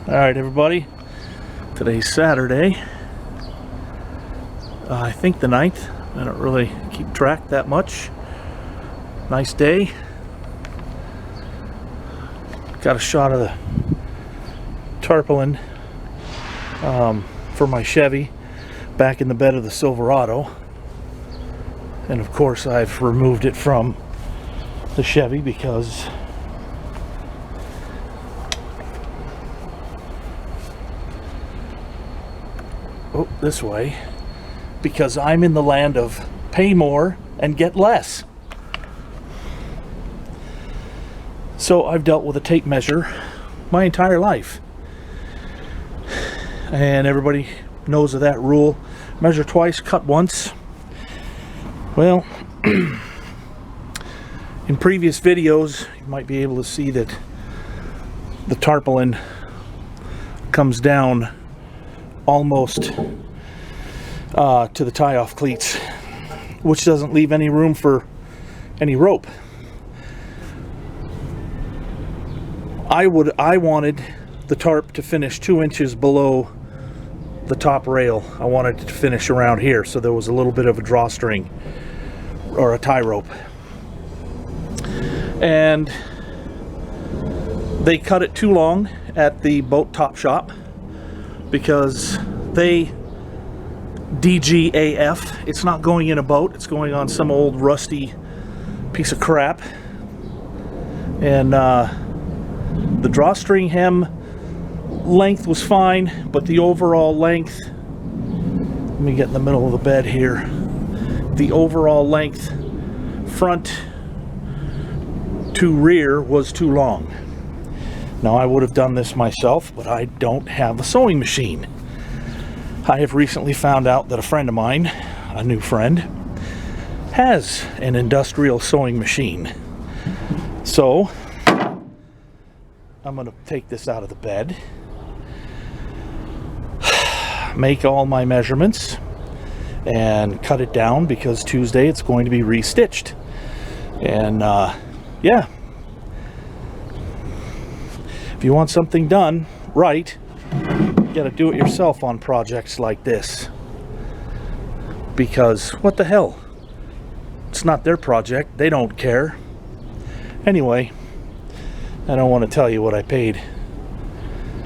Alright everybody, today's Saturday, I think the 9th. I don't really keep track that much. Nice day. Got a shot of the tarpaulin for my Chevy back in the bed of the Silverado, and of course I've removed it from the Chevy because this way, because I'm in the land of pay more and get less. So I've dealt with a tape measure my entire life, and everybody knows of that rule: measure twice, cut once. Well, in previous videos you might be able to see that the tarpaulin comes down almost to the tie-off cleats, which doesn't leave any room for any rope. I wanted the tarp to finish 2 inches below the top rail. I wanted it to finish around here, so there was a little bit of a drawstring or a tie rope, and they cut it too long at the boat top shop because they DGAF. It's not going in a boat, it's going on some old rusty piece of crap. And the drawstring hem length was fine, but the overall length, let me get in the middle of the bed here, the overall length front to rear was too long. Now, I would have done this myself, but I don't have a sewing machine. I have recently found out that a friend of mine, a new friend, has an industrial sewing machine. So I'm going to take this out of the bed, make all my measurements, and cut it down, because Tuesday it's going to be restitched. And yeah, if you want something done right, you gotta do it yourself on projects like this, because what the hell, it's not their project, they don't care. Anyway, I don't want to tell you what I paid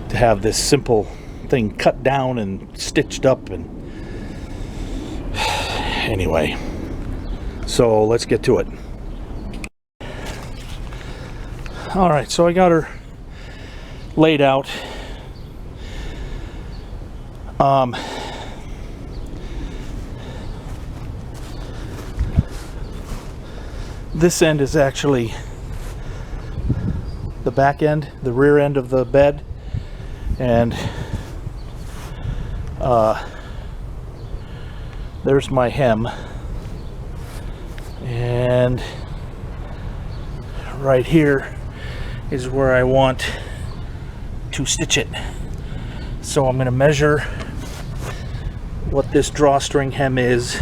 to have this simple thing cut down and stitched up, and anyway, so let's get to it. Alright, so I got her laid out. This end is actually the back end, the rear end of the bed, and there's my hem, and right here is where I want to stitch it. So I'm going to measure what this drawstring hem is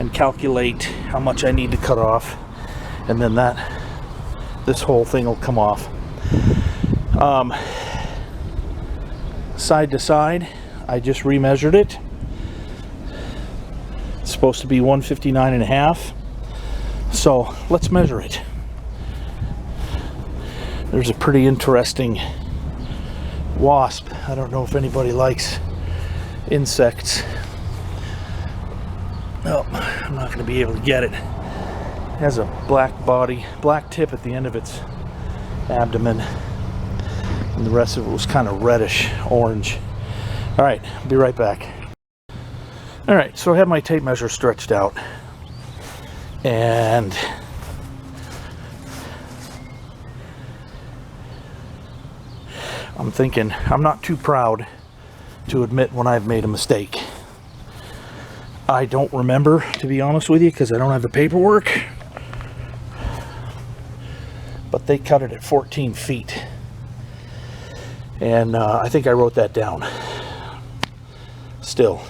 and calculate how much I need to cut off, and then this whole thing will come off. Side to side, I just remeasured it. It's supposed to be 159.5. So let's measure it. There's a pretty interesting wasp. I don't know if anybody likes insects. No, I'm not going to be able to get it. It has a black body, black tip at the end of its abdomen, and the rest of it was kind of reddish orange. Alright, I'll be right back. Alright, so I have my tape measure stretched out, and I'm thinking, I'm not too proud to admit when I've made a mistake. I don't remember, to be honest with you, because I don't have the paperwork, but they cut it at 14 feet, and I think I wrote that down. Still,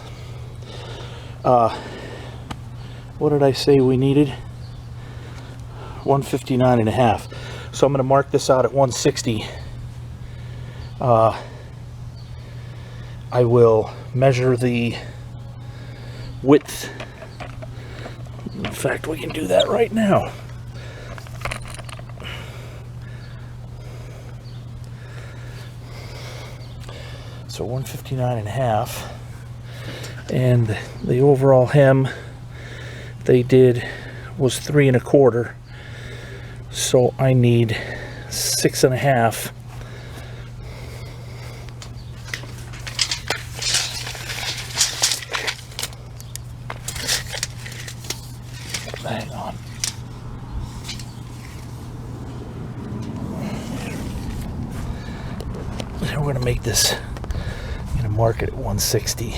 what did I say we needed? 159.5. So I'm going to mark this out at 160. I will measure the width. In fact, we can do that right now. So 159.5, and the overall hem they did was 3 1/4. So I need 6.5. Hang on. And we're going to make this, I'm going to mark it at 160.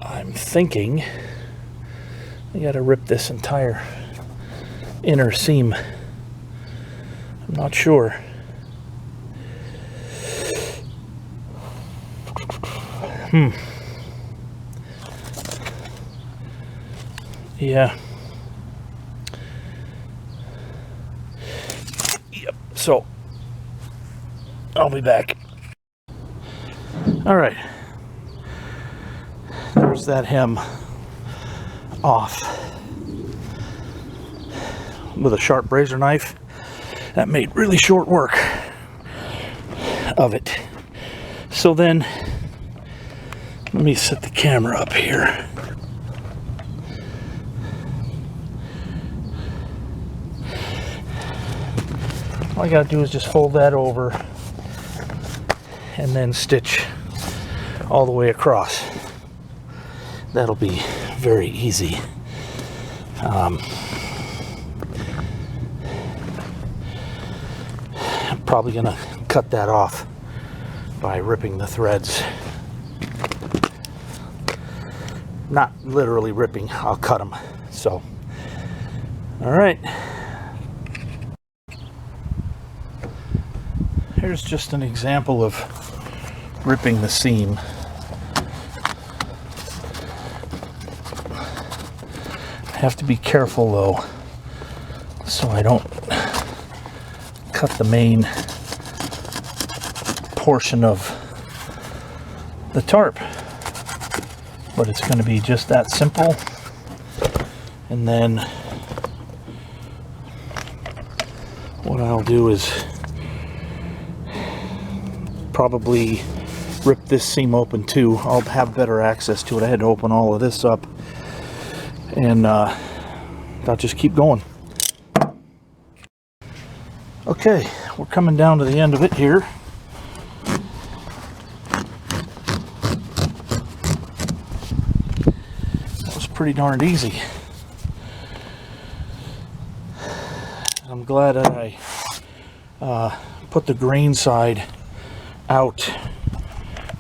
I'm thinking I gotta rip this entire inner seam. I'm not sure. Yeah. Yep. So I'll be back. All right. There's that hem off with a sharp razor knife. That made really short work of it. So then, let me set the camera up here. All I gotta do is just fold that over and then stitch all the way across. That'll be very easy. I'm probably gonna cut that off by ripping the threads. Not literally ripping, I'll cut them. So, all right. Here's just an example of ripping the seam. I have to be careful though, so I don't cut the main portion of the tarp. But it's going to be just that simple. And then what I'll do is probably rip this seam open too. I'll have better access to it. I had to open all of this up, and I'll just keep going. Okay, we're coming down to the end of it here. That was pretty darn easy. I'm glad that I put the grain side out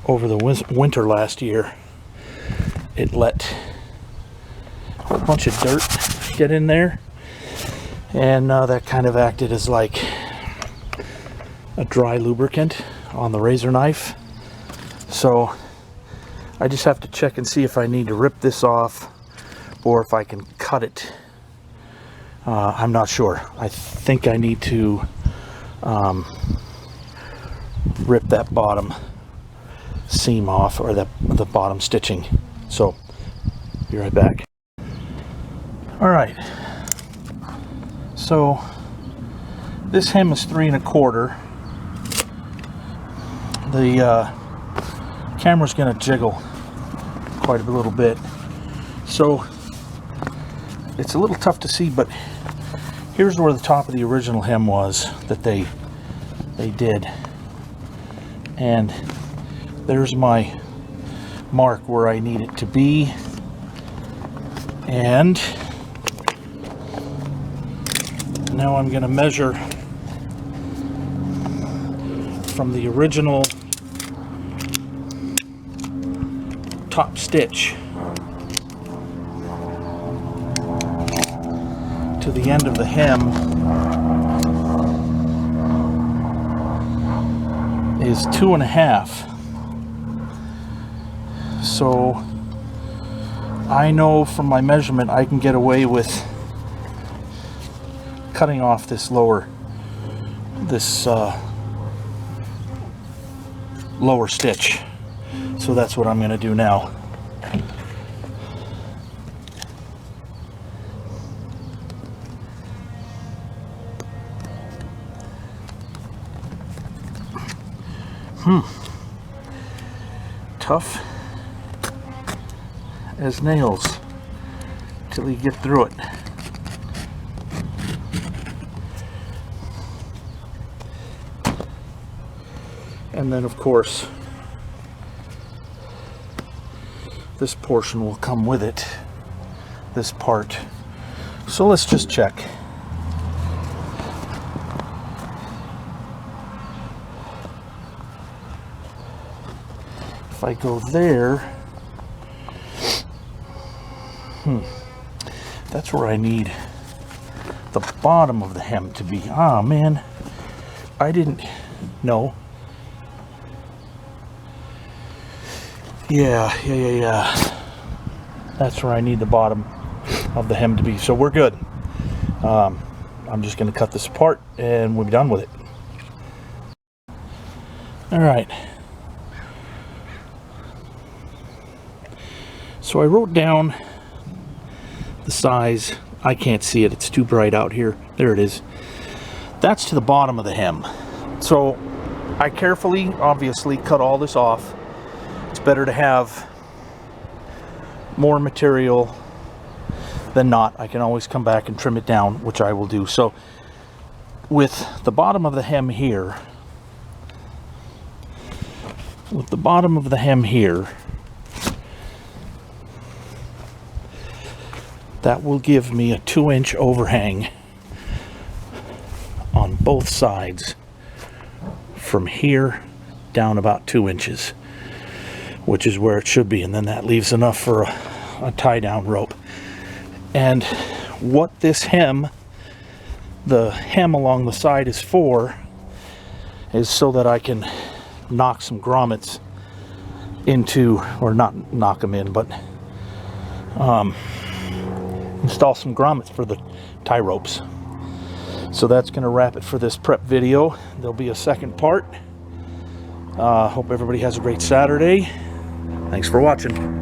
over the winter last year. It let a whole bunch of dirt get in there, and that kind of acted as like a dry lubricant on the razor knife. So I just have to check and see if I need to rip this off or if I can cut it. I'm not sure. I think I need to rip that bottom seam off, or the bottom stitching. So be right back. All right, so this hem is 3 1/4. The camera's gonna jiggle quite a little bit, so it's a little tough to see, but here's where the top of the original hem was that they did, and there's my mark where I need it to be. And now I'm going to measure from the original top stitch to the end of the hem is 2.5. So I know from my measurement I can get away with cutting off this lower stitch. So that's what I'm going to do now. Tough as nails till you get through it. And then of course this portion will come with it, this part. So let's just check. If I go there, that's where I need the bottom of the hem to be. Ah, man, I didn't know. Yeah. That's where I need the bottom of the hem to be. So we're good. I'm just going to cut this apart and we'll be done with it. All right. So I wrote down the size. I can't see it. It's too bright out here. There it is. That's to the bottom of the hem. So I carefully, obviously, cut all this off. It's better to have more material than not. I can always come back and trim it down, which I will do. So with the bottom of the hem here, that will give me a 2-inch overhang on both sides from here down about 2 inches, which is where it should be. And then that leaves enough for a tie down rope. And what this hem, the hem along the side is for, is so that I can knock some grommets into, or not knock them in, but install some grommets for the tie ropes. So that's going to wrap it for this prep video. There'll be a second part. Hope everybody has a great Saturday. Thanks for watching.